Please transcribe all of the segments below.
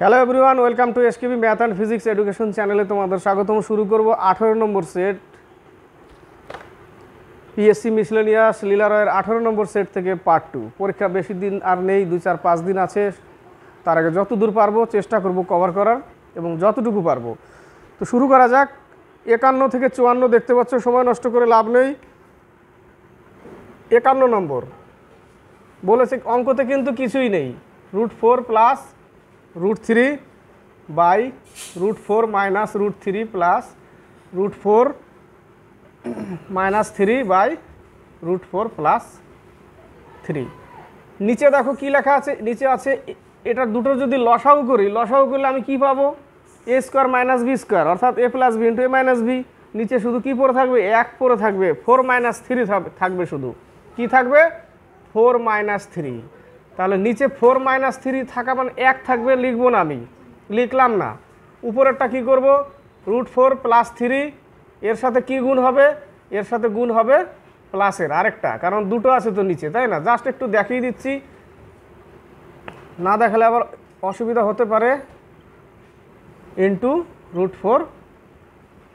Hello everyone, welcome to SKB math and physics education চ্যানেলে তোমাদের স্বাগতম। শুরু করব 18 নম্বর সেট পিএসসি মিসলেনিয়াস লীলারয়ের 18 নম্বর সেট থেকে পার্ট 2। পরীক্ষা বেশি দিন আর নেই, 2-4-5 দিন আছে। তার আগে যতদূর পারবো চেষ্টা করব কভার করার এবং যতটুকু পারবো। তো শুরু করা যাক। 51 থেকে 54 দেখতে পাচ্ছ, সময় নষ্ট করে লাভ নেই। 51 নম্বর বলেছে অঙ্কতে কিন্তু কিছুই নেই। √4 plus √3 by √4 minus √3 plus √4 minus 3 by √4 plus 3। নিচে দেখো কি লেখা আছে, নিচে আছে এটা দুটো যদি লসাগু করি, লসাগু করলে আমি কি পাবো? a square minus B square, অর্থাৎ a plus B into a minus B. নিচে শুধু কি পড়ে থাকবে? 1 পড়ে থাকবে। 4 মাইনাস 3 থাকবে, শুধু কি থাকবে? 4 মাইনাস 3। তাহলে নিচে 4 মাইনাস 3 থাকা মানে 1 থাকবে, লিখবো না, আমি লিখলাম না। উপরেরটা কি করব? √4 প্লাস 3, এর সাথে কি গুণ হবে? এর সাথে গুণ হবে প্লাসের আরেকটা, কারণ দুটো আছে তো নিচে, তাই না? জাস্ট একটু দেখিয়ে দিচ্ছি, না দেখালে আবার অসুবিধা হতে পারে। ইন্টু √4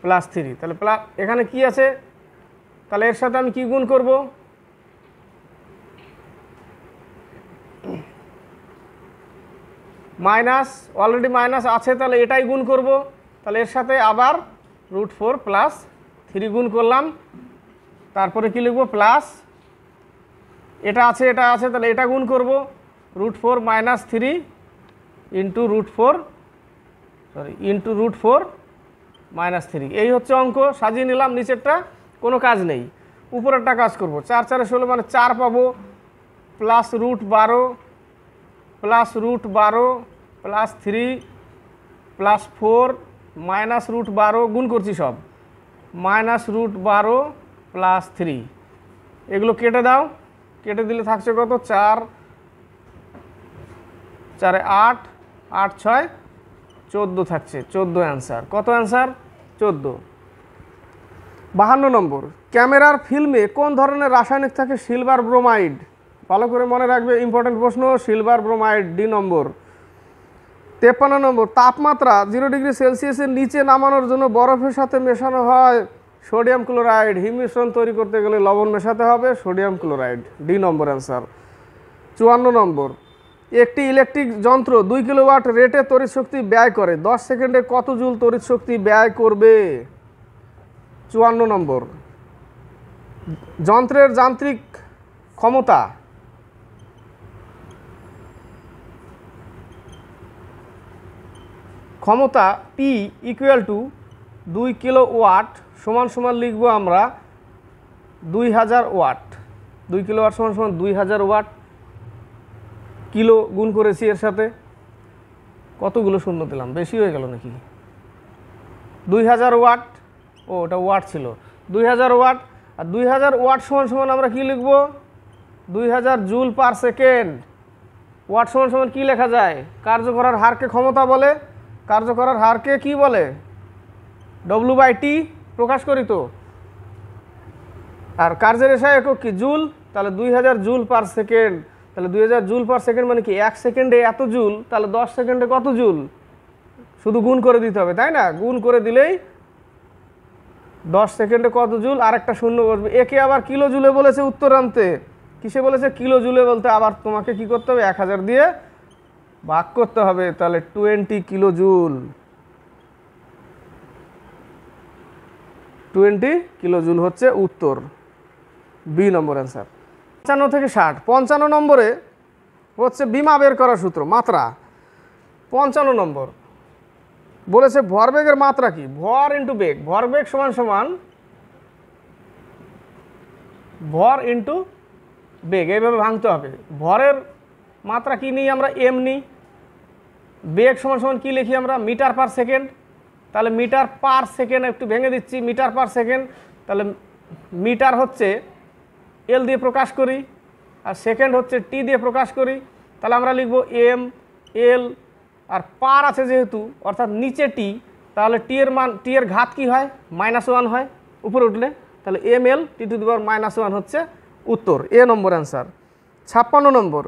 প্লাস 3, তাহলে এখানে কি আছে? তাহলে এর সাথে আমি কি গুণ করব? মাইনাস, অলরেডি মাইনাস আছে, তাহলে এটাই গুণ করব। তাহলে এর সাথে আবার √4 প্লাস 3 গুণ করলাম, তারপরে কি লিখব? প্লাস, এটা আছে এটা আছে, তাহলে এটা গুণ করব। √4 মাইনাস 3 ইন্টু √4 মাইনাস 3। এই হচ্ছে অঙ্ক, সাজিয়ে নিলাম। নিচেরটা কোনো কাজ নেই, উপরেরটা কাজ করব। 4 4 16 মানে 4 পাবো, plus √12 plus √12 plus 3 plus 4 minus √12 গুণ করছি সব, মাইনাস √12 প্লাস 3। এগুলো কেটে দাও, কেটে দিলে থাকছে কত? 4 4 8 8 6 14 থাকছে, 14 অ্যান্সার। কত অ্যান্সার? 14। 52 নম্বর, ক্যামেরার ফিল্মে কোন ধরনের রাসায়নিক থাকে? Silver bromide. ভালো করে মনে রাখবে, ইম্পর্টেন্ট প্রশ্ন। সিলভার ব্রোমাইড, ডি নম্বর। 53 নম্বর, তাপমাত্রা 0 ডিগ্রি সেলসিয়াসের নিচে নামানোর জন্য বরফের সাথে মেশানো হয় সোডিয়াম ক্লোরাইড। হিম মিশ্রণ তৈরি করতে গেলে লবণ মেশাতে হবে, সোডিয়াম ক্লোরাইড, ডি নম্বর অ্যান্সার। 54 নম্বর, একটি ইলেকট্রিক যন্ত্র 2 কিলোওয়াট রেটে তড়িৎ শক্তি ব্যয় করে, 10 সেকেন্ডে কত জুল তড়িৎ শক্তি ব্যয় করবে? 54 নম্বর, যন্ত্রের যান্ত্রিক ক্ষমতা P ইকুয়াল টু 2 কিলোওয়াট সমান সমান লিখবো আমরা 2000 ওয়াট। 2 কিলোওয়াট সমান সমান 2000 ওয়াট। কিলো গুণ করেছি এর সাথে, কতগুলো শূন্য দিলাম, বেশি হয়ে গেল নাকি? 2000 ওয়াট, ও ওটা ওয়াট ছিল। 2000 ওয়াট, আর 2000 ওয়াট সমান সমান আমরা কি লিখব? 2000 জুল পার সেকেন্ড। ওয়াট সমান সমান কি লেখা যায়? কার্য করার হারকে ক্ষমতা বলে। কার্য করার হারকে কি বলে? W/T প্রকাশ করি তো। আর কার্যের এসআই একক কি? জুল। তাহলে 2000 জুল পার সেকেন্ড। তাহলে 2000 জুল পার সেকেন্ড মানে কি? 1 সেকেন্ডে এত জুল, তাহলে 10 সেকেন্ডে কত জুল? শুধু গুণ করে দিতে হবে, তাই না? গুণ করে দিলেই 10 সেকেন্ডে কত জুল, আর একটা শূন্য বসবে। একে আবার কিলো জুলে বলেছে উত্তর আনতে। কিসে বলেছে? কিলো জুলে বলতে আবার তোমাকে কি করতে হবে? 1000 দিয়ে ভাগ করতে হবে, তাহলে 20 কিলো জুল। 20 কিলো জুল হচ্ছে উত্তর, বি নম্বর অ্যান্সার। 55 থেকে 60। 55 নম্বরে হচ্ছে বিমা বের করার সূত্র, মাত্রা। 55 নম্বর বলেছে ভরবেগের মাত্রা কি? ভর ইন্টু বেগ। ভরবেগ সমান সমান ভর ইন্টু বেগ, এইভাবে ভাঙতে হবে। ভরের মাত্রা কি নিই আমরা? এম নিই। বেগ সমান সমান কি লিখি আমরা? Meter per second. তাহলে মিটার পার সেকেন্ড একটু ভেঙে দিচ্ছি, মিটার পার সেকেন্ড। তাহলে মিটার হচ্ছে এল দিয়ে প্রকাশ করি, আর সেকেন্ড হচ্ছে টি দিয়ে প্রকাশ করি। তাহলে আমরা লিখব এম এল, আর পার আছে যেহেতু, অর্থাৎ নিচে টি, তাহলে টি এর মান, টি এর ঘাত কি হয়? -1 হয় উপরে উঠলে। তাহলে ml (T⁻⁻1) হচ্ছে উত্তর, এ নম্বর অ্যান্সার। 56 নম্বর,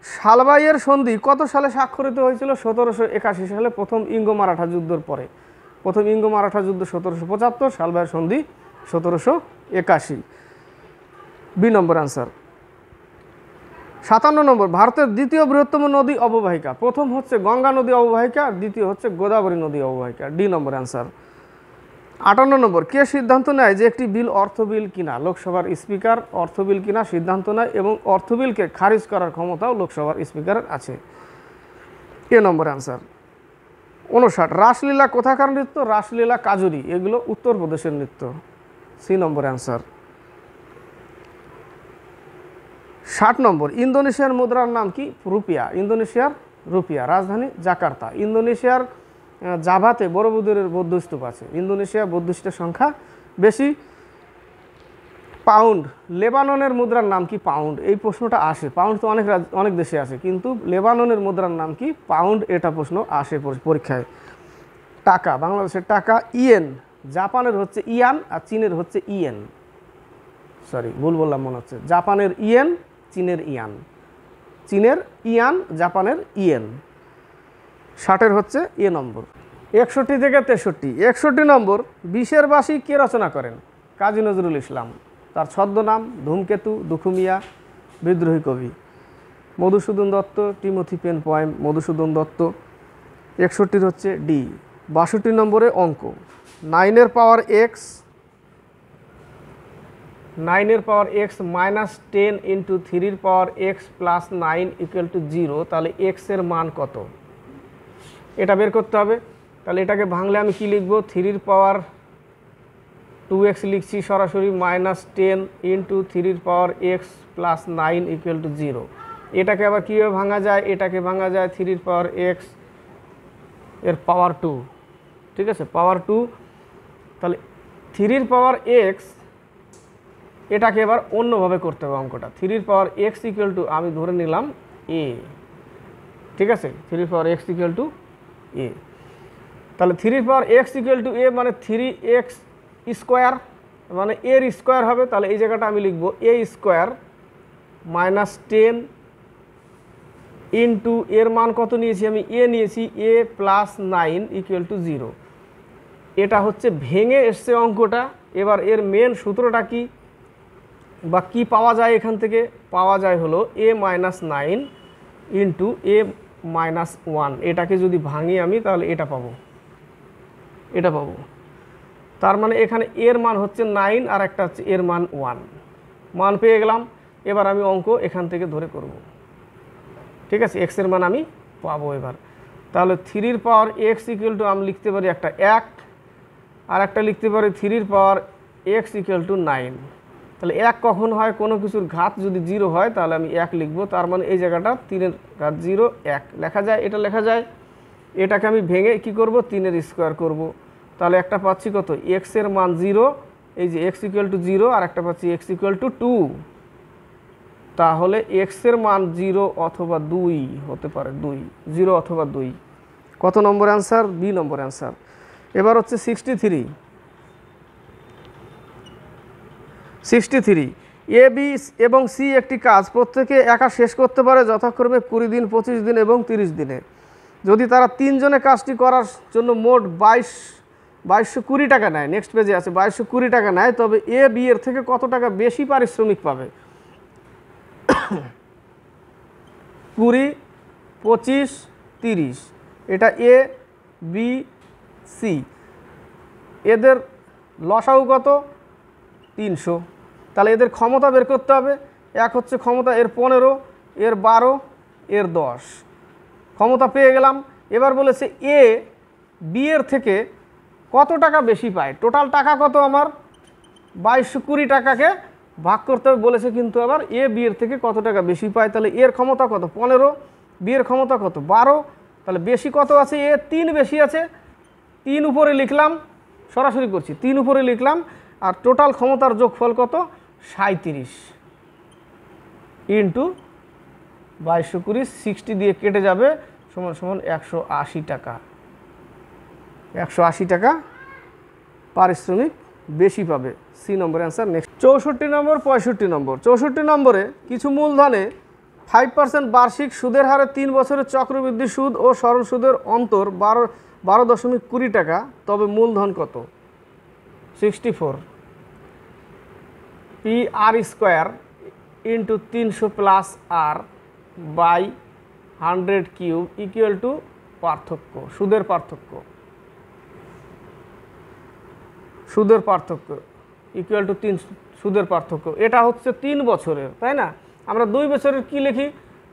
শালবাইয়ের সন্ধি কত সালে স্বাক্ষরিত হয়েছিল? 1781 সালে, প্রথম ইঙ্গ মারাঠা যুদ্ধের পরে। প্রথম ইঙ্গ মারাঠা যুদ্ধ 1775, শালবাইয়ের সন্ধি 1781। বি নম্বর অ্যান্সার। 57 নম্বর, ভারতের দ্বিতীয় বৃহত্তম নদী অববাহিকা। প্রথম হচ্ছে গঙ্গা নদী অববাহিকা, দ্বিতীয় হচ্ছে গোদাবরী নদী অববাহিকা। ডি নম্বর অ্যান্সার। 58 নম্বর, কে সিদ্ধান্ত নেয় যে একটি বিল অর্থ বিল কিনা? লোকসভার স্পিকার অর্থ বিল কিনা সিদ্ধান্ত নেয় এবং অর্থ বিলকে খারিজ করার ক্ষমতাও লোকসভার স্পিকারের আছে। এ নম্বর অ্যান্সার। 59, রাসলীলা কোথাকার নৃত্য? রাসলীলা কাজুরি, এগুলো উত্তরপ্রদেশের নৃত্য। সি নম্বর অ্যান্সার। 60 নম্বর, ইন্দোনেশিয়ার মুদ্রার নাম কি? রুপিয়া। ইন্দোনেশিয়ার রুপিয়া। রাজধানী জাকার্তা। ইন্দোনেশিয়ার জাভাতে বড়বুদের বৌদ্ধস্তূপ আছে। ইন্দোনেশিয়া বৌদ্ধস্টের সংখ্যা বেশি। পাউন্ড, লেবাননের মুদ্রার নাম কি? পাউন্ড। এই প্রশ্নটা আসে, পাউন্ড তো অনেক দেশে আছে, কিন্তু লেবাননের মুদ্রার নাম কি? পাউন্ড। এটা প্রশ্ন আসে পরীক্ষায়। টাকা, বাংলাদেশের টাকা ইয়েন, জাপানের হচ্ছে ইয়ান আর চীনের হচ্ছে ইয়েন। সরি, ভুল বললাম মনে হচ্ছে। জাপানের ইয়েন, চীনের ইয়ান। চীনের ইয়ান, জাপানের ইয়েন। 60 হচ্ছে এ নম্বর। 61 থেকে 63। 61 নম্বর, বিশের বাসী কে রচনা করেন? কাজী নজরুল ইসলাম। তার ছদ্মনাম ধূমকেতু, দুখুমিয়া, বিদ্রোহী কবি। Madhusudan Dutta, Timothy Penn poem, Madhusudan Dutta. 61 হচ্ছে ডি। 62 নম্বরে অঙ্ক, 9 power x, 9 power x minus 10 into 3 power x plus 9 equal to 0, তাহলে এক্স এর মান কত? এটা বের করতে হবে। তাহলে এটাকে ভাঙলে আমি কি লিখব? 3 পাওয়ার 2x লিখছি সরাসরি, minus 10 into 3 power x plus 9 equal to 0। এটাকে আবার কীভাবে ভাঙা যায়? এটাকে ভাঙা যায় 3 পাওয়ার এক্স এর পাওয়ার 2, ঠিক আছে, পাওয়ার 2। তাহলে 3 পাওয়ার এক্স, এটাকে এবার অন্যভাবে করতে হবে অঙ্কটা। 3 পাওয়ার এক্স ইকুয়াল টু, আমি ধরে নিলাম এ, ঠিক আছে, 3 পাওয়ার এক্স ইকুয়াল টু এ। তাহলে 3 পাওয়ার এক্স ইকুয়াল টু এ মানে 3x স্কোয়ার, মানে এর স্কোয়ার হবে। তাহলে এই জায়গাটা আমি লিখব এ স্কোয়ার মাইনাস 10 ইন্টু এর মান কত নিয়েছি আমি? এ নিয়েছি, এ প্লাস 9 ইকুয়াল টু 0। এটা হচ্ছে ভেঙে এসছে অঙ্কটা। এবার এর মেন সূত্রটা কি বা কি পাওয়া যায় এখান থেকে? পাওয়া যায় হলো এ মাইনাস 9 ইন্টু এ মাইনাস 1। এটাকে যদি ভাঙি আমি, তাহলে এটা পাবো, এটা পাবো। তার মানে এখানে এর মান হচ্ছে 9 আর একটা হচ্ছে এর মান 1, মান পেয়ে গেলাম। এবার আমি অঙ্ক এখান থেকে ধরে করব, ঠিক আছে, এক্সের মান আমি পাবো এবার। তাহলে 3 পাওয়ার এক্স ইকুয়াল টু আমি লিখতে পারি একটা 1, আর একটা লিখতে পারি 3 পাওয়ার এক্স ইকুয়াল টু 9। তাহলে 1 কখন হয়? কোনো কিছুর ঘাত যদি 0 হয় তাহলে আমি 1 লিখবো। তার মানে এই জায়গাটা 3 ঘাত 0 1 লেখা যায়, এটা লেখা যায়। এটাকে আমি ভেঙে কি করব? 3 স্কোয়ার করব। তাহলে একটা পাচ্ছি কত? এক্স এর মান 0, এই যে এক্স ইকুয়াল টু 0, আর একটা পাচ্ছি এক্স ইকুয়াল টু 2। তাহলে এক্স এর মান 0 অথবা 2 হতে পারে, 2, 0 অথবা 2। কত নম্বর অ্যান্সার? বি নম্বর অ্যান্সার। এবার হচ্ছে 63। এ, বি এবং সি একটি কাজ প্রত্যেকে একা শেষ করতে পারে যথাক্রমে 20 দিন, 25 দিন এবং 30 দিনে। যদি তারা 3 জনে কাজটি করার জন্য মোট 2220 টাকা নেয়, নেক্সট পেজে আছে 2220 টাকা নেয়, তবে এ বি এর থেকে কত টাকা বেশি পারিশ্রমিক পাবে? 20, 25, 30। এটা এ, বি, সি। এদের লসাগু কত? 300। তাহলে এদের ক্ষমতা বের করতে হবে। এক হচ্ছে ক্ষমতা এর 15, এর 12, এর 10। ক্ষমতা পেয়ে গেলাম। এবার বলেছে এ বি এর থেকে কত টাকা বেশি পায়? টোটাল টাকা কত আমার? 2220 টাকাকে ভাগ করতে হবে বলেছে, কিন্তু আবার এ বি এর থেকে কত টাকা বেশি পায়। তাহলে এর ক্ষমতা কত? 15, বি এর ক্ষমতা কত? 12। তাহলে বেশি কত আছে? এ 3 বেশি আছে, 3 উপরে লিখলাম, সরাসরি করছি, 3 উপরে লিখলাম। আর টোটাল ক্ষমতার যোগফল কত? 37 ইন্টু 2220, 60 দিয়ে কেটে যাবে, সমান সমান 180 টাকা। 180 টাকা পারিশ্রমিক বেশি পাবে। সি নম্বর অ্যান্সার। নেক্সট 64 নম্বর, 65 নম্বর। 64 নম্বরে কিছু মূলধনে 5% বার্ষিক সুদের হারে 3 বছরের চক্রবৃদ্ধি সুদ ও সরল সুদের অন্তর 12.20 টাকা, তবে মূলধন কত? 64 P R square into 300 plus R by 100 cube equal to পার্থক্য, সুদের পার্থক্য, সুদের পার্থক্য ইকুয়াল টু 3 সুদের পার্থক্য। এটা হচ্ছে 3 বছরের, তাই না? আমরা 2 বছরের কি লিখি?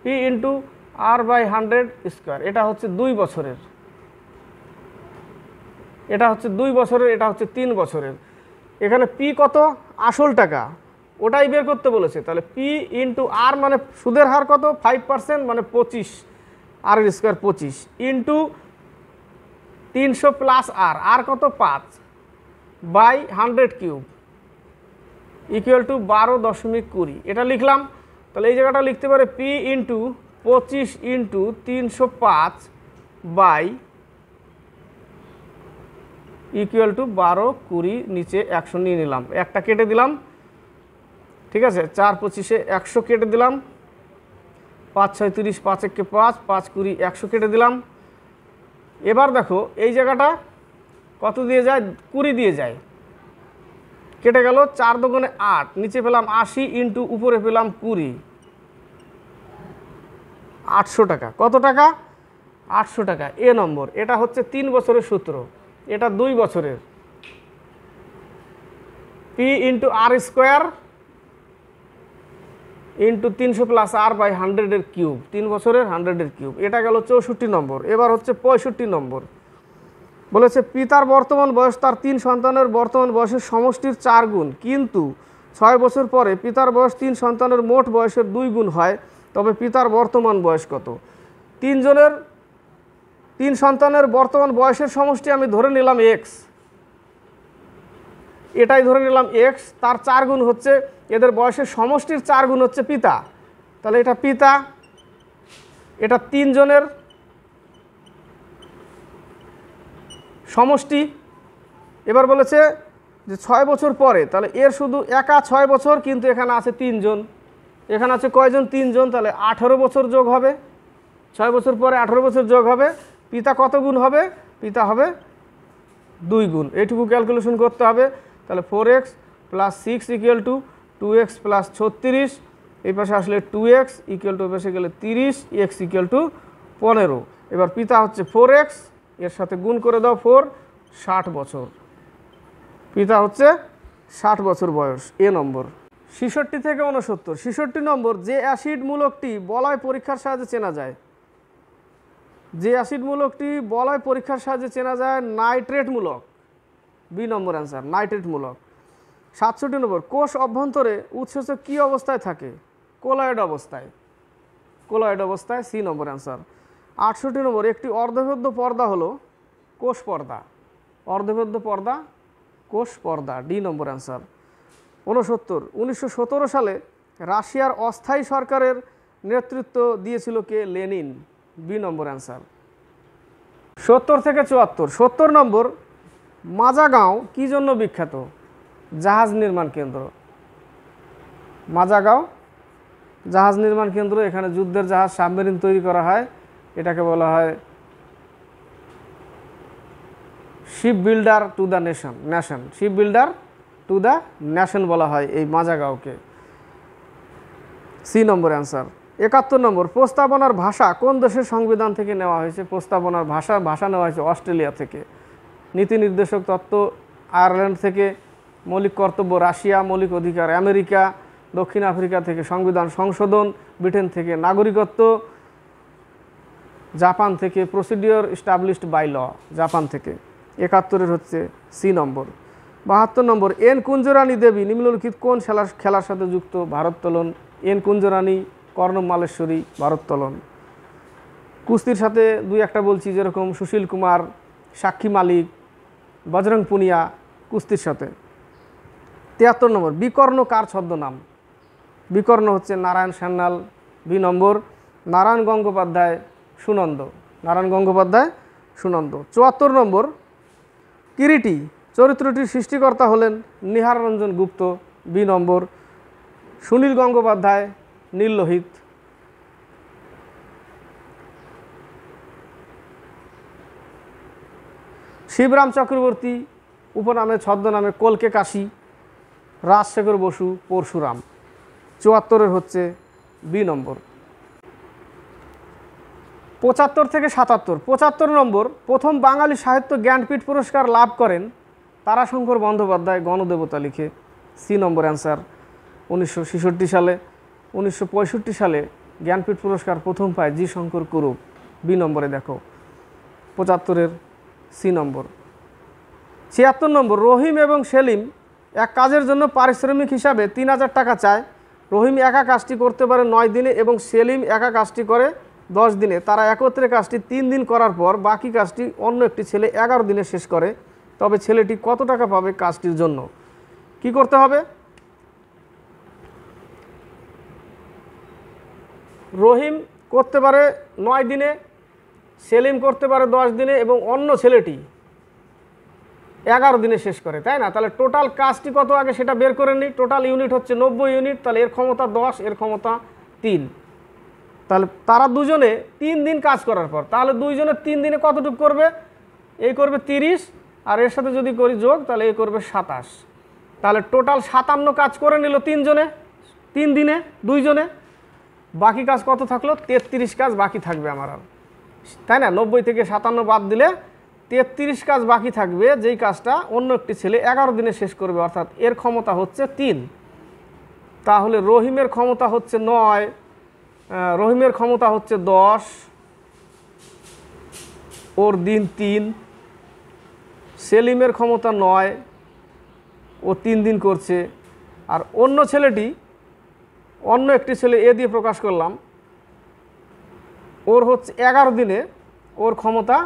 P into R by 100 square. এটা হচ্ছে 2 বছরের, এটা হচ্ছে 2 বছরের, এটা হচ্ছে 3 বছরের। এখানে পি কত? আসল টাকা, ওটাই বের করতে বলেছে। তাহলে পি ইন্টু আর মানে সুদের হার কত? 5% মানে 25, আর স্কোয়ার 25 ইন্টু 300 প্লাস আর কত? 5 বাই 100 কিউব ইকুয়াল টু 12.20। এটা লিখলাম। তাহলে এই জায়গাটা লিখতে পারে P into 25 into 305 by equal to 12.20, নিচে 100 নিয়ে নিলাম, একটা কেটে দিলাম, ঠিক আছে? 4 25 100 কেটে দিলাম, 5 6 30, 5 1 5, 5 20 100 কেটে দিলাম। এবার দেখো এই জায়গাটা কত দিয়ে যায়? 20 দিয়ে যায়, কেটে গেল। 4 দুগুণে 8, নিচে পেলাম 80 ইন্টু উপরে পেলাম 20, 800 টাকা। কত টাকা? 800 টাকা। এ নম্বর। এটা হচ্ছে 3 বছরের সূত্র, এটা 2 বছরের। P into R square into 300 plus R by 100 cube, 3 বছরের 100 কিউব। এটা গেল 64 নম্বর। এবার হচ্ছে 65 নম্বর। বলেছে পিতার বর্তমান বয়স তার 3 সন্তানের বর্তমান বয়সের সমষ্টির 4 গুণ, কিন্তু 6 বছর পরে পিতার বয়স 3 সন্তানের মোট বয়সের 2 গুণ হয়, তবে পিতার বর্তমান বয়স কত? 3 সন্তানের বর্তমান বয়সের সমষ্টি আমি ধরে নিলাম এক্স, এটাই ধরে নিলাম এক্স, তার 4 গুণ হচ্ছে এদের বয়সের সমষ্টির 4 গুণ হচ্ছে পিতা। তাহলে এটা পিতা, এটা 3 জনের সমষ্টি। এবার বলেছে যে 6 বছর পরে, তাহলে এর শুধু একা 6 বছর, কিন্তু এখানে আছে 3 জন, এখানে আছে কয়জন? 3 জন। তাহলে 18 বছর যোগ হবে, 6 বছর পরে 18 বছর যোগ হবে। পিতা কত গুণ হবে? পিতা হবে 2 গুণ। এইটুকু ক্যালকুলেশন করতে হবে। তাহলে 4x plus 6 equal to 2x plus 36, এই পাশে আসলে 2x ইকুয়াল টু পাশে গেলে 30, x ইকুয়াল টু 15। এবার পিতা হচ্ছে 4x, এর সাথে গুণ করে দাও 4, 60 বছর। পিতা হচ্ছে 60 বছর বয়স। এ নম্বর। 66 থেকে 69। 66 নম্বর। যে অ্যাসিড মূলকটি বলয় পরীক্ষার সাহায্যে চেনা যায়, যে অ্যাসিড মূলকটি বলয় পরীক্ষার সাহায্যে চেনা যায় নাইট্রেট মূলক। বি নম্বর অ্যান্সার, নাইট্রেট মূলক। 67 নম্বর। কোষ অভ্যন্তরে উৎসেচক কী অবস্থায় থাকে? কোলয়েড অবস্থায়, কোলয়েড অবস্থায়। সি নম্বর অ্যান্সার। 68 নম্বর। একটি অর্ধভেদ্য পর্দা হলো কোষ পর্দা, অর্ধভেদ্য পর্দা কোষ পর্দা। ডি নম্বর অ্যান্সার। 69। 1917 সালে রাশিয়ার অস্থায়ী সরকারের নেতৃত্ব দিয়েছিল কে? লেনিন। বি নম্বর অ্যান্সার। 70 থেকে 74। 70 নম্বর। মাজাগাঁও কী জন্য বিখ্যাত? জাহাজ নির্মাণ কেন্দ্র। মাজাগাঁও জাহাজ নির্মাণ কেন্দ্র, এখানে যুদ্ধের জাহাজ সাবমেরিন তৈরি করা হয়, এটাকে বলা হয় ship builder to the nation, ship builder to the nation বলা হয় এই মাজাগাঁওকে। সি নম্বর অ্যান্সার। 71 নম্বর। প্রস্তাবনার ভাষা কোন দেশের সংবিধান থেকে নেওয়া হয়েছে? প্রস্তাবনার ভাষা নেওয়া হয়েছে অস্ট্রেলিয়া থেকে। নীতি নির্দেশক তত্ত্ব আয়ারল্যান্ড থেকে, মৌলিক কর্তব্য রাশিয়া, মৌলিক অধিকার আমেরিকা, দক্ষিণ আফ্রিকা থেকে সংবিধান সংশোধন, ব্রিটেন থেকে নাগরিকত্ব, জাপান থেকে procedure established by law, Japan থেকে। 71 হচ্ছে সি নম্বর। 72 নম্বর। এন কুঞ্জরানী দেবী নিম্নলিখিত কোন খেলার সাথে যুক্ত? ভারোত্তোলন। এন কুঞ্জরানী, কর্ণম মালেশ্বরী, ভারোত্তোলন। কুস্তির সাথে 2-1টা বলছি, যেরকম সুশীল কুমার, সাক্ষী মালিক, বজরং পুনিয়া কুস্তির সাথে। 73 নম্বর। বিকর্ণ কার ছদ্মনাম? বিকর্ণ হচ্ছে নারায়ণ সান্যাল। বি নম্বর। নারায়ণ গঙ্গোপাধ্যায়, সুনন্দ, নারায়ণ গঙ্গোপাধ্যায়, সুনন্দ। 74 নম্বর। কিরিটি চরিত্রটির সৃষ্টিকর্তা হলেন নিহার রঞ্জন গুপ্ত। বি নম্বর। সুনীল গঙ্গোপাধ্যায়, নীললোহিত। শিবরাম চক্রবর্তী উপনামে ছদ্মনামে কলকে কাশী, রাজশেখর বসু, পরশুরাম। 74 হচ্ছে বি নম্বর। 75 থেকে 77, 75 নম্বর, প্রথম বাঙালি সাহিত্য জ্ঞানপীঠ পুরস্কার লাভ করেন তারাশঙ্কর বন্দ্যোপাধ্যায়, গণদেবতা লিখে। সি নম্বর অ্যান্সার। 1966 সালে। 1965 সালে জ্ঞানপীঠ পুরস্কার প্রথম পায় জি শঙ্কর কুরুপ। বি নম্বরে দেখো 75-এর সি নম্বর। 76 নম্বর, রহিম এবং সেলিম এক কাজের জন্য পারিশ্রমিক হিসাবে 3000 টাকা চায়। রহিম একা কাজটি করতে পারে 9 দিনে এবং সেলিম একা কাজটি করে 10 দিনে। তারা একত্রে কাজটি 3 দিন করার পর বাকি কাজটি অন্য একটি ছেলে 11 দিনে শেষ করে। তবে ছেলেটি কত টাকা পাবে কাজটির জন্য? কি করতে হবে? রহিম করতে পারে 9 দিনে, সেলিম করতে পারে 10 দিনে এবং অন্য ছেলেটি 11 দিনে শেষ করে, তাই না? তাহলে টোটাল কাজটি কত আগে সেটা বের করে নিই। টোটাল ইউনিট হচ্ছে 90 ইউনিট। তাহলে এর ক্ষমতা 10, এর ক্ষমতা 3। তাহলে তারা দুজনে 3 দিন কাজ করার পর, তাহলে দুইজনে 3 দিনে কতটুকু করবে? এই করবে 30, আর এর সাথে যদি করি যোগ তাহলে এই করবে 27। তাহলে টোটাল 57 কাজ করে নিল 3 জনে, 3 দিনে, দুইজনে। বাকি কাজ কত থাকলো? 33 কাজ বাকি থাকবে আমার আর, তাই না? 90 থেকে 57 বাদ দিলে 33 কাজ বাকি থাকবে, যেই কাজটা অন্য একটি ছেলে 11 দিনে শেষ করবে, অর্থাৎ এর ক্ষমতা হচ্ছে 3। তাহলে রহিমের ক্ষমতা হচ্ছে 9, রহিমের ক্ষমতা হচ্ছে 10, ওর দিন 3। সেলিমের ক্ষমতা 9, ও 3 দিন করছে। আর অন্য ছেলেটি, অন্য একটি ছেলে এ দিয়ে প্রকাশ করলাম, ওর হচ্ছে 11 দিনে, ওর ক্ষমতা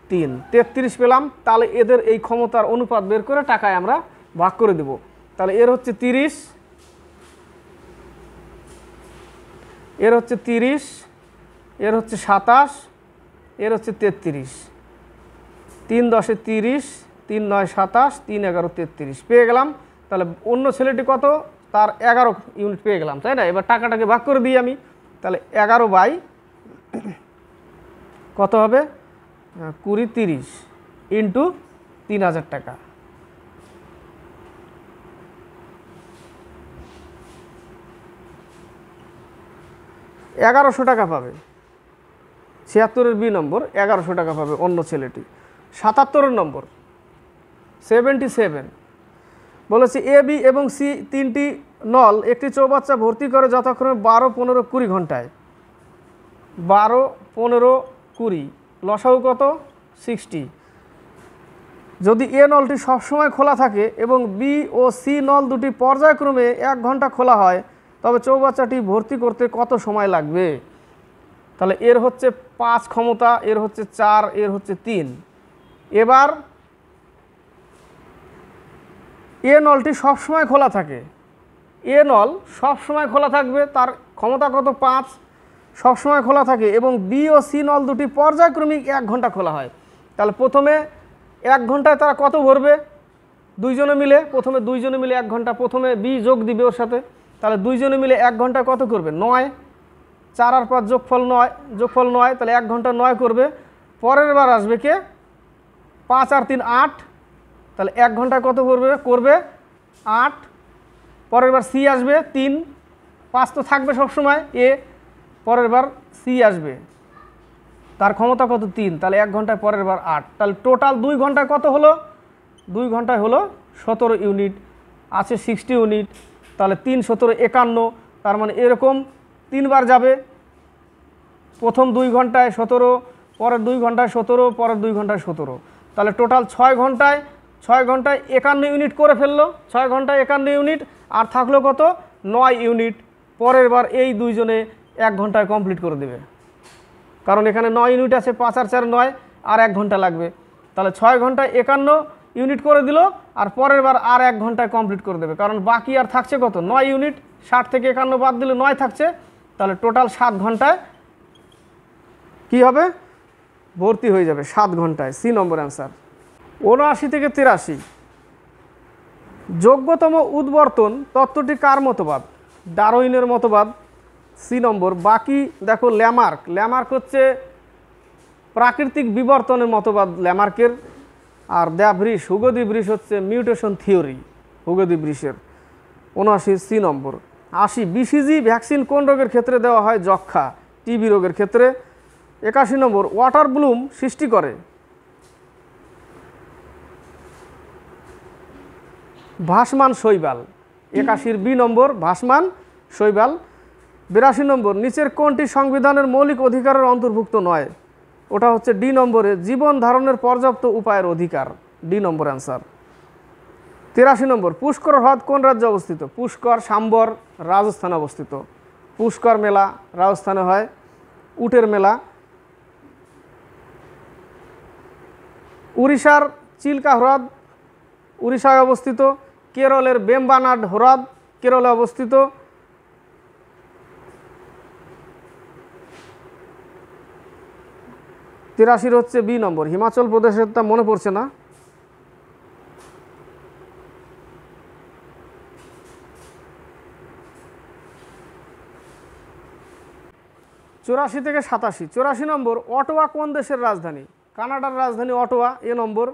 3, 33 পেলাম। তাহলে এদের এই ক্ষমতার অনুপাত বের করে টাকায় আমরা ভাগ করে দেব। তাহলে এর হচ্ছে 30, এর হচ্ছে 30, এর হচ্ছে 27, এর হচ্ছে 33। 3 10 এ 30, 3 9 27, 3 11 33 পেয়ে গেলাম। তাহলে অন্য ছেলেটি কত? তার 11 ইউনিট পেয়ে গেলাম, তাই না? এবার টাকাটাকে ভাগ করে দিই আমি। তাহলে 11 বাই কত হবে? 20 30 ইন্টু 3000 টাকা। $1100 টাকা পাবে। 76-এর বি নম্বর, 1100 টাকা পাবে অন্য ছেলেটি। 77-এর নম্বর 77 বলেছে এ, বি এবং সি 3টি নল একটি চৌবাচ্চা ভর্তি করে যথাক্রমে 12 15 20 ঘন্টায়। 12 15 20 লসাগু কত? 60। যদি এ নলটি সবসময় খোলা থাকে এবং বি ও সি নল দুটি পর্যায়ক্রমে 1 ঘন্টা খোলা হয়, তবে চৌবাচ্চাটি ভর্তি করতে কত সময় লাগবে? তাহলে এর হচ্ছে 5 ক্ষমতা, এর হচ্ছে 4, এর হচ্ছে 3। এবার এ নলটি সবসময় খোলা থাকে, এ নল সবসময় খোলা থাকবে, তার ক্ষমতা কত? 5, সবসময় খোলা থাকে এবং বি ও সি নল দুটি পর্যায়ক্রমিক 1 ঘন্টা খোলা হয়। তাহলে প্রথমে 1 ঘন্টায় তারা কত ভরবে? দুইজনে মিলে, প্রথমে দুইজনে মিলে 1 ঘন্টা, প্রথমে বি যোগ দিবে ওর সাথে। তাহলে দুইজনে মিলে 1 ঘন্টায় কত করবে? 9, 4 আর 5 যোগফল 9, যোগফল 9, তাহলে 1 ঘন্টা 9 করবে। পরের বার আসবে কে? 5 আর 3 8, তাহলে 1 ঘন্টায় কত করবে? 8। পরের বার সি আসবে 3, 5 তো থাকবে সবসময় এ, পরের বার সি আসবে, তার ক্ষমতা কত? 3, তাহলে 1 ঘন্টায় পরের বার 8। তাহলে টোটাল 2 ঘন্টায় কত হলো? 2 ঘন্টায় হলো 17 ইউনিট, আছে 60 ইউনিট। তাহলে 3 17 51, তার মানে এরকম 3 বার যাবে। প্রথম 2 ঘন্টায় 17, পরের 2 ঘন্টায় 17, পরের 2 ঘন্টায় 17। তাহলে টোটাল 6 ঘন্টায় 51 ইউনিট করে ফেললো। 6 ঘন্টায় 51 ইউনিট, আর থাকলো কত? 9 ইউনিট। পরের বার এই দুইজনে 1 ঘন্টায় কমপ্লিট করে দেবে, কারণ এখানে 9 ইউনিট আছে, 5 আর 4 9, আর 1 ঘন্টা লাগবে। তাহলে 6 ঘন্টায় 51 ইউনিট করে দিল, আর পরের বার আর 1 ঘন্টায় কমপ্লিট করে দেবে, কারণ বাকি আর থাকছে কত? 9 ইউনিট। 60 থেকে 51 বাদ দিলে 9 থাকছে। তাহলে টোটাল 7 ঘন্টায় কি হবে? ভর্তি হয়ে যাবে 7 ঘন্টায়। সি নম্বর অ্যান্সার। 79 থেকে 83, যোগ্যতম উদ্বর্তন তত্ত্বটি কার মতবাদ? ডারউইনের মতবাদ। সি নম্বর। বাকি দেখো ল্যামার্ক, ল্যামার্ক হচ্ছে প্রাকৃতিক বিবর্তনের মতবাদ ল্যামার্কের, আর দ্য হুগো দি ব্রিস হচ্ছে মিউটেশন থিওরি হুগো দি ব্রিসের। ৭৯ সি নম্বর। ৮০ বিসিজি ভ্যাকসিন কোন রোগের ক্ষেত্রে দেওয়া হয়? যক্ষা, টিবি রোগের ক্ষেত্রে। ৮১ নম্বর ওয়াটার ব্লুম সৃষ্টি করে ভাসমান শৈবাল। ৮১ বি নম্বর ভাসমান শৈবাল। ৮২ নম্বর নিচের কোনটি সংবিধানের মৌলিক অধিকারের অন্তর্ভুক্ত নয়? ওটা হচ্ছে ডি নম্বরে জীবন ধারণের পর্যাপ্ত উপায়ের অধিকার, ডি নম্বর অ্যান্সার। ৮৩ নম্বর পুষ্কর হ্রদ কোন রাজ্যে অবস্থিত? পুষ্কর সাম্বর রাজস্থানে অবস্থিত। পুষ্কর মেলা রাজস্থানে হয়, উটের মেলা। উড়িষ্যার চিল্কা হ্রদ উড়িষ্যায় অবস্থিত। কেরলের বেম্বানাড হ্রদ কেরলে অবস্থিত। তিরাশির হচ্ছে বি নম্বর হিমাচল প্রদেশের, তা মনে পড়ছে না। চুরাশি থেকে ৮৭। ৮৪ নম্বর অটোয়া কোন দেশের রাজধানী? কানাডার রাজধানী অটোয়া, এ নম্বর।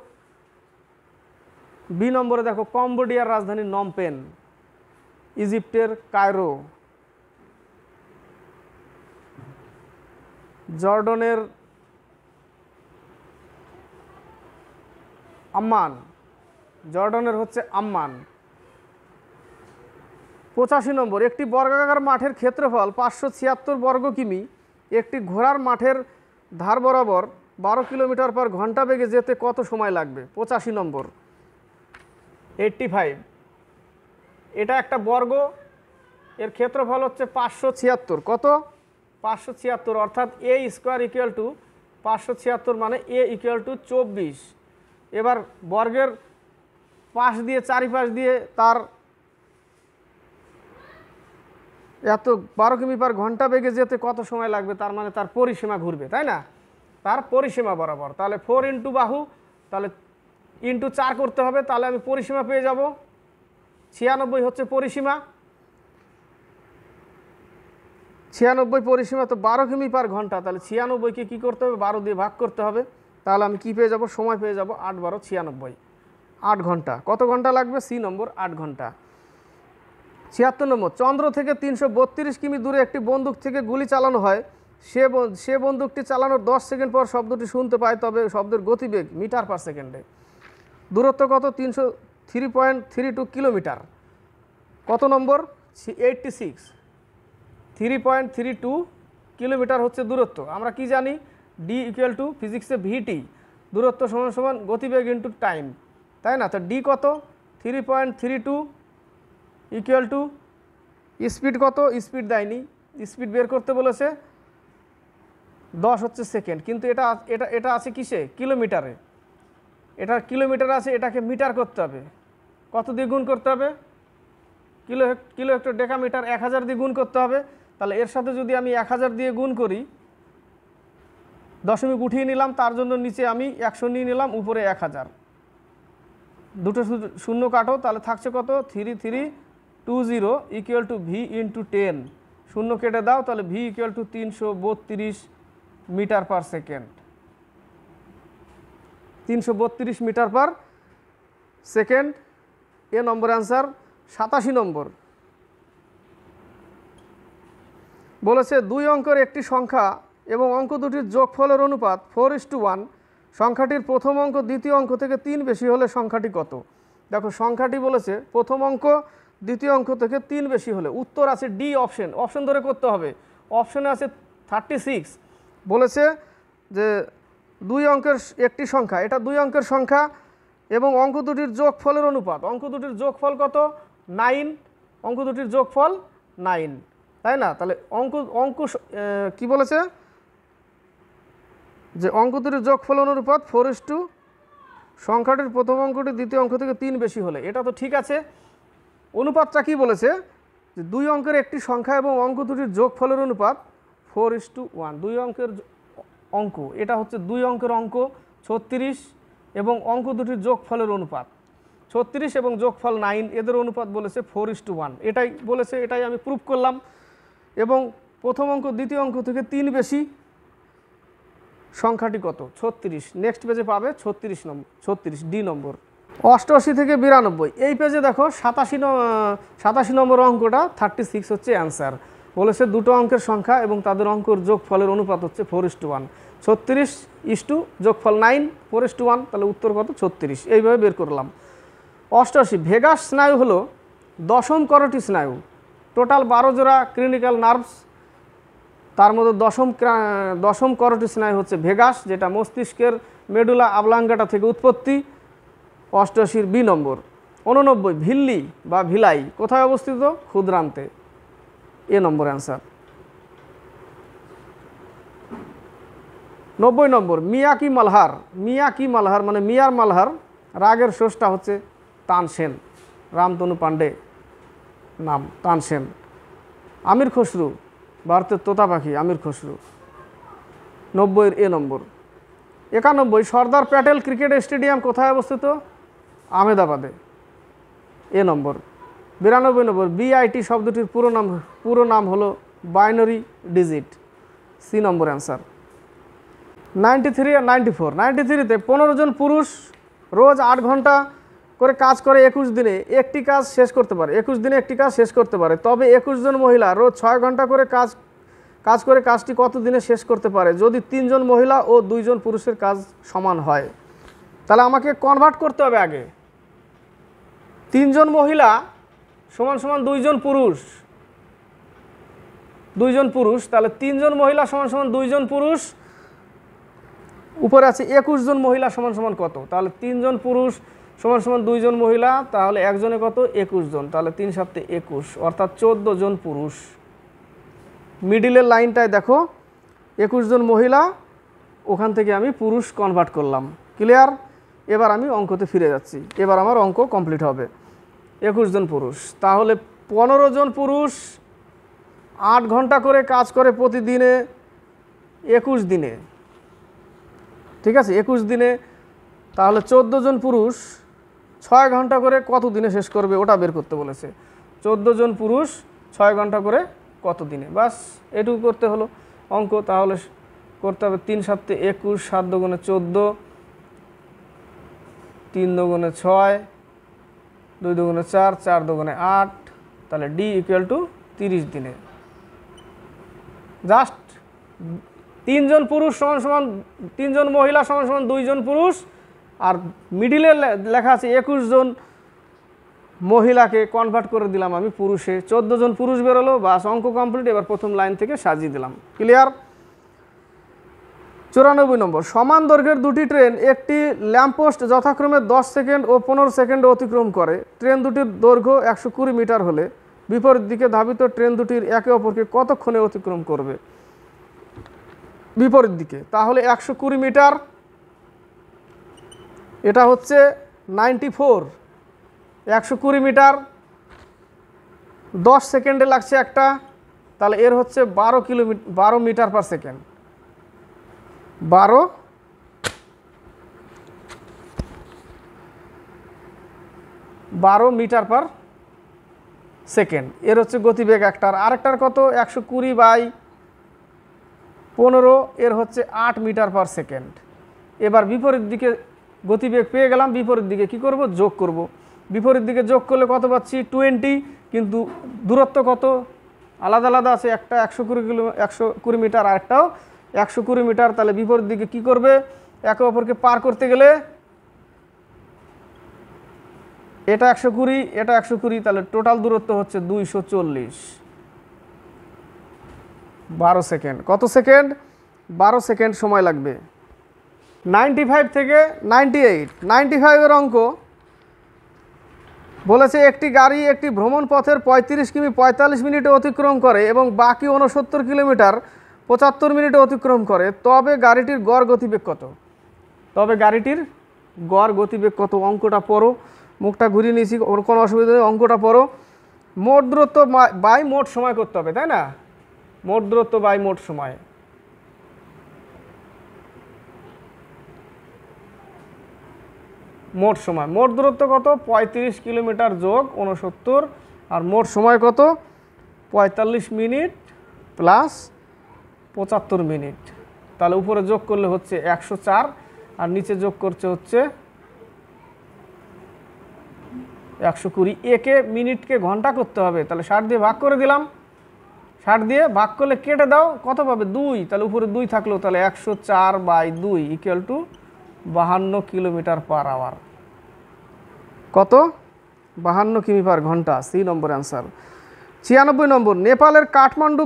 বি নম্বরে দেখো কম্বোডিয়ার রাজধানী নমপেন। ইজিপ্টের কায়রো। জর্ডনের আম্মান, জর্ডনের হচ্ছে আম্মান। ৮৫ নম্বর একটি বর্গাকার মাঠের ক্ষেত্রফল ৫৭৬ বর্গ কিমি। একটি ঘোড়ার মাঠের ধার বরাবর ১২ কিলোমিটার পার ঘন্টা বেগে যেতে কত সময় লাগবে? ৮৫ নম্বর 85। এটা একটা বর্গ, এর ক্ষেত্রফল হচ্ছে ৫৭৬। কত? ৫৭৬, অর্থাৎ এ স্কোয়ার ইকুয়াল টু ৫৭৬ মানে এ ইকুয়াল টু ২৪। এবার বর্গের পাশ দিয়ে চারিপাশ দিয়ে তার এত ১২ কিমি পার ঘন্টা বেগে যেতে কত সময় লাগবে, তার মানে তার পরিসীমা ঘুরবে, তাই না? তার পরিসীমা বরাবর। তাহলে 4 ইন্টু বাহু, তাহলে ইন্টু 4 করতে হবে, তাহলে আমি পরিসীমা পেয়ে যাব। ৯৬ হচ্ছে পরিসীমা। ৯৬ পরিসীমা তো ১২ কিমি পার ঘন্টা, তাহলে ৯৬কে কী করতে হবে? ১২ দিয়ে ভাগ করতে হবে। তাহলে আমি কি পেয়ে যাব? সময় পেয়ে যাব ৮ × ১২ = ৯৬। ৮ ঘন্টা। কত ঘন্টা লাগবে? সি নম্বর ৮ ঘন্টা। ৭৬ নম্বর চন্দ্র থেকে ৩৩২ কিমি দূরে একটি বন্দুক থেকে গুলি চালানো হয়, সে বন্দুকটি চালানোর ১০ সেকেন্ড পর শব্দটি শুনতে পায়, তবে শব্দের গতিবেগ মিটার পার সেকেন্ডে। দূরত্ব কত? 3.32 কিলোমিটার। কত নম্বর? 86। 3.32 কিলোমিটার হচ্ছে দূরত্ব। আমরা কি জানি? ডি ইকুয়াল টু ফিজিক্সে ভিটি, দূরত্ব সমান সমান গতিবেগ ইন্টু টাইম, তাই না? তো ডি কত? 3.32 ইকুয়াল টু স্পিড কত? স্পিড দেয়নি, স্পিড বের করতে বলেছে 10 হচ্ছে সেকেন্ড, কিন্তু এটা এটা এটা আছে কিসে? কিলোমিটারে। এটা কিলোমিটার আছে, এটাকে মিটার করতে হবে। কত দিয়ে গুণ করতে হবে? কিলো হেক্টর ডেকামিটার ১০০০ দিয়ে গুণ করতে হবে। তাহলে এর সাথে যদি আমি ১০০০ দিয়ে গুণ করি, দশমিক উঠিয়ে নিলাম, তার জন্য নিচে আমি ১০০ নিয়ে নিলাম, উপরে ১০০০। দুটো শূন্য কাটো, তাহলে থাকছে কত? 3320 ইকুয়াল টু ভি ইন্টু 10। শূন্য কেটে দাও, তাহলে V equal to ৩৩২ meter per second. ৩৩২ meter per second, A নম্বর অ্যান্সার। ৮৭ নম্বর বলেছে ২ অঙ্কের একটি সংখ্যা এবং অঙ্ক দুটির যোগফলের অনুপাত 4:1। সংখ্যাটির প্রথম অঙ্ক দ্বিতীয় অঙ্ক থেকে ৩ বেশি হলে সংখ্যাটি কত? দেখো সংখ্যাটি বলেছে প্রথম অঙ্ক দ্বিতীয় অঙ্ক থেকে 3 বেশি হলে। উত্তর আছে ডি অপশন, অপশন ধরে করতে হবে। অপশনে আছে 36। বলেছে যে 2 অঙ্কের একটি সংখ্যা, এটা 2 অঙ্কের সংখ্যা এবং অঙ্ক দুটির যোগফলের অনুপাত। অঙ্ক দুটির যোগফল কত? 9। অঙ্ক দুটির যোগফল 9, তাই না? তাহলে অঙ্ক কি বলেছে? যে অঙ্ক দুটির যোগফল অনুপাত 4:, সংখ্যাটির প্রথম অঙ্কটি দ্বিতীয় অঙ্ক থেকে 3 বেশি হলে। এটা তো ঠিক আছে। অনুপাতটা কি বলেছে? যে 2 অঙ্কের একটি সংখ্যা এবং অঙ্ক দুটির যোগফলের অনুপাত 4:1। 2 অঙ্কের অঙ্ক, এটা হচ্ছে 2 অঙ্কের অঙ্ক 36 এবং অঙ্ক দুটির যোগফলের অনুপাত 36 এবং যোগফল 9, এদের অনুপাত বলেছে 4:1। এটাই বলেছে, এটাই আমি প্রুফ করলাম। এবং প্রথম অঙ্ক দ্বিতীয় অঙ্ক থেকে 3 বেশি, সংখ্যাটি কত? 36। নেক্সট পেজে পাবে 36 নম্বর, 36 ডি নম্বর। 88 থেকে 92, এই পেজে দেখো 87 নম্বর অঙ্কটা 36 হচ্ছে অ্যান্সার। বলেছে দুটো অঙ্কের সংখ্যা এবং তাদের অঙ্কের যোগফলের অনুপাত হচ্ছে 4:1। 36 যোগফল 9, 4:1, তাহলে উত্তর কত? 36। এইভাবে বের করলাম। 88, ভেগাস স্নায়ু হলো দশম করোটি স্নায়ু। টোটাল 12 জোড়া ক্লিনিক্যাল নার্ভস, তার মধ্যে দশম করোটি স্নায়ু হচ্ছে ভেগাস, যেটা মস্তিষ্কের মেডুলা অবলাঙ্গাটা থেকে উৎপত্তি। 88 বি নম্বর। 89, ভিল্লি বা ভিলাই কোথায় অবস্থিত? ক্ষুদ্রান্তে, এ নম্বর অ্যান্সার। 90 নম্বর, মিয়াকি মালহার। মিয়াকি মালহার মানে মিয়ার মালহার, রাগের স্রষ্টা হচ্ছে তানসেন, রামতনু পাণ্ডে নাম তানসেন। আমির খসরু, ভারতের তোতা পাখি আমির খসরু। 90 এ নম্বর। 91, সর্দার প্যাটেল ক্রিকেট স্টেডিয়াম কোথায় অবস্থিত? আহমেদাবাদে, এ নম্বর। 92 নম্বর, বিআইটি শব্দটির পুরো নাম হলো বাইনারি ডিজিট, সি নম্বর অ্যান্সার। 93 আর 94, 93-তে 15 জন পুরুষ রোজ 8 ঘন্টা করে কাজ করে 21 দিনে একটি কাজ শেষ করতে পারে, 21 দিনে একটি কাজ শেষ করতে পারে। তবে 21 জন মহিলা রোজ 6 ঘন্টা করে কাজ করে কাজটি কত দিনে শেষ করতে পারে যদি 3 জন মহিলা ও 2 জন পুরুষের কাজ সমান হয়? তাহলে আমাকে কনভার্ট করতে হবে আগে। 3 জন মহিলা সমান সমান 2 জন পুরুষ, 2 জন পুরুষ, তাহলে 3 জন মহিলা সমান সমান 2 জন পুরুষ, উপরে আছে 21 জন মহিলা সমান সমান কত? তাহলে 3 জন পুরুষ সমান সমান 2 জন মহিলা, তাহলে একজনে কত? 21 জন, তাহলে 3 7 21, অর্থাৎ 14 জন পুরুষ। মিডিলের লাইনটায় দেখো 21 জন মহিলা, ওখান থেকে আমি পুরুষ কনভার্ট করলাম। ক্লিয়ার? এবার আমি অঙ্কতে ফিরে যাচ্ছি, এবার আমার অঙ্ক কমপ্লিট হবে। 21 জন পুরুষ, তাহলে 15 জন পুরুষ 8 ঘন্টা করে কাজ করে প্রতিদিনে 21 দিনে, ঠিক আছে, 21 দিনে। তাহলে 14 জন পুরুষ 6 ঘন্টা করে কত দিনে শেষ করবে ওটা বের করতে বলেছে। 14 জন পুরুষ 6 ঘন্টা করে কত দিনে, বাস এটুকু করতে হলো অঙ্ক। তাহলে করতে হবে 3 7 21, 7 দুগুণে 14, 3 দুগুণে 6, 2 দুগুণে 4, 4 দুগুণে 8, তাহলে ডি ইকুয়াল টু 30 দিনে। জাস্ট 3 জন পুরুষ সমান সমান 3 জন মহিলা সমান সমান 2 জন পুরুষ, আর মিডিলে লেখা আছে 21 জন মহিলাকে কনভার্ট করে দিলাম আমি পুরুষে, 14 জন পুরুষ বেরোলো, বাস অঙ্ক কমপ্লিট। এবার প্রথম লাইন থেকে সাজিয়ে দিলাম। ক্লিয়ার? 94 নম্বর, সমান দৈর্ঘ্যের দুটি ট্রেন একটি ল্যাম্পপোস্ট যথাক্রমে 10 সেকেন্ড ও 15 সেকেন্ডে অতিক্রম করে। ট্রেন দুটির দৈর্ঘ্য 120 মিটার হলে বিপরীত দিকে ধাবিত ট্রেন দুটির একে অপরকে কতক্ষণে অতিক্রম করবে? বিপরীত দিকে, তাহলে 120 মিটার, এটা হচ্ছে 94, 120 মিটার 10 সেকেন্ডে লাগছে একটা, তাহলে এর হচ্ছে 12 meter per second, 12 meter per second, এর হচ্ছে গতিবেগ একটার। আরেকটার কত? 120/15, এর হচ্ছে 8 মিটার পার সেকেন্ড। এবার বিপরীত দিকে গতিবেগ পেয়ে গেলাম, বিপরীত দিকে কি করব? যোগ করব। বিপরীত দিকে যোগ করলে কত পাচ্ছি? 20, কিন্তু দূরত্ব কত? আলাদা আলাদা আছে, একটা 120 মিটার, আরেকটাও 120 মিটার। তাহলে বিপরীত দিকে কি করবে? একে অপরকে পার করতে গেলে এটা 120, এটা 120, তাহলে টোটাল দূরত্ব হচ্ছে 240, 12 সেকেন্ড। কত সেকেন্ড? 12 সেকেন্ড সময় লাগবে। 95 থেকে 98, 95-এর অঙ্ক বলেছে একটি গাড়ি একটি ভ্রমণ পথের 35 কিমি 45 মিনিটে অতিক্রম করে এবং বাকি 69 কিলোমিটার 75 মিনিটে অতিক্রম করে, তবে গাড়িটির গড় গতিবেগ কত? তবে গাড়িটির গড় গতিবেগ কত? অঙ্কটা পড়ো, মুখটা ঘুরিয়ে নিয়েছি, ওর কোনো অসুবিধা নেই, অঙ্কটা পড়ো। মোট দূরত্ব বাই মোট সময় করতে হবে, তাই না? মোট দূরত্ব বাই মোট সময়। মোট সময়, মোট দূরত্ব কত? 35 কিলোমিটার যোগ 69, আর মোট সময় কত? 45 মিনিট প্লাস 75 মিনিট, তাহলে উপরে যোগ করলে হচ্ছে 104 আর নিচে যোগ করছে হচ্ছে 120। একে মিনিটকে ঘন্টা করতে হবে, তাহলে 60 দিয়ে ভাগ করে দিলাম। 60 দিয়ে ভাগ করলে কেটে দাও, কত পাবে 2, তাহলে উপরে 2 থাকলো, তাহলে 104/2 equal to 52 kilometer per hour. কত? 52 কিমি পার ঘন্টা। সি নম্বর অ্যান্সার। 96 নম্বর, নেপালের কাঠমান্ডু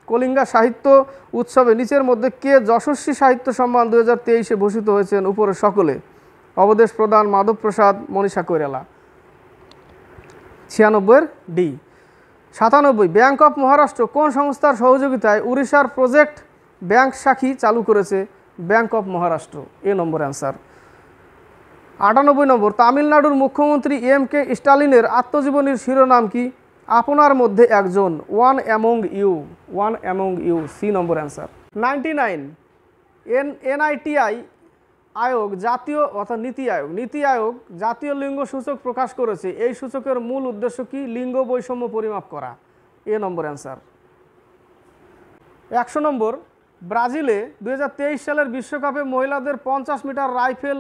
কলিঙ্গা সাহিত্য উৎসবে নিচের মধ্যে কে যশস্বী সাহিত্য সম্মান 2023-এ ভূষিত হয়েছেন? উপরে সকলে: Awadhesh Pradhan, Madhav Prasad, Manisha Koirala. 96 D. 97, bank of Maharashtra কোন সংস্থার সহযোগিতায় উড়িষ্যার প্রজেক্ট ব্যাংক শাখি চালু করেছে? Bank of Maharashtra. এ নম্বর অ্যান্সার। 98 নম্বর, তামিলনাড়ুর মুখ্যমন্ত্রী এম.কে. স্টালিনের আত্মজীবনীর শিরোনাম কি? আপনার মধ্যে একজন, ওয়ান অ্যামং ইউ। সি নম্বর অ্যান্সার। 99, এনআইটিআই আয়োগ জাতীয় অর্থাৎ নীতি আয়োগ জাতীয় লিঙ্গ সূচক প্রকাশ করেছে। এই সূচকের মূল উদ্দেশ্য কি? লিঙ্গ বৈষম্য পরিমাপ করা। এ নম্বর অ্যান্সার। 100 নম্বর, ব্রাজিলে 2023 সালের বিশ্বকাপে মহিলাদের 50 মিটার রাইফেল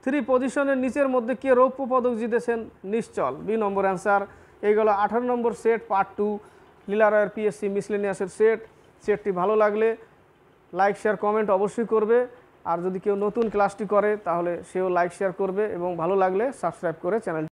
3 পজিশনের নিচের মধ্যে কে রৌপ্য পদক জিতেছেন? নিশ্চল। বি নম্বর অ্যান্সার। এইগুলো 18 নম্বর সেট পার্ট 2 লীলা রয়ের পিএসসি মিসলেনিয়াসের সেটটি ভালো লাগলে লাইক শেয়ার কমেন্ট অবশ্যই করবে। আর যদি কেউ নতুন ক্লাসটি করে তাহলে সেও লাইক শেয়ার করবে এবং ভালো লাগলে সাবস্ক্রাইব করে চ্যানেল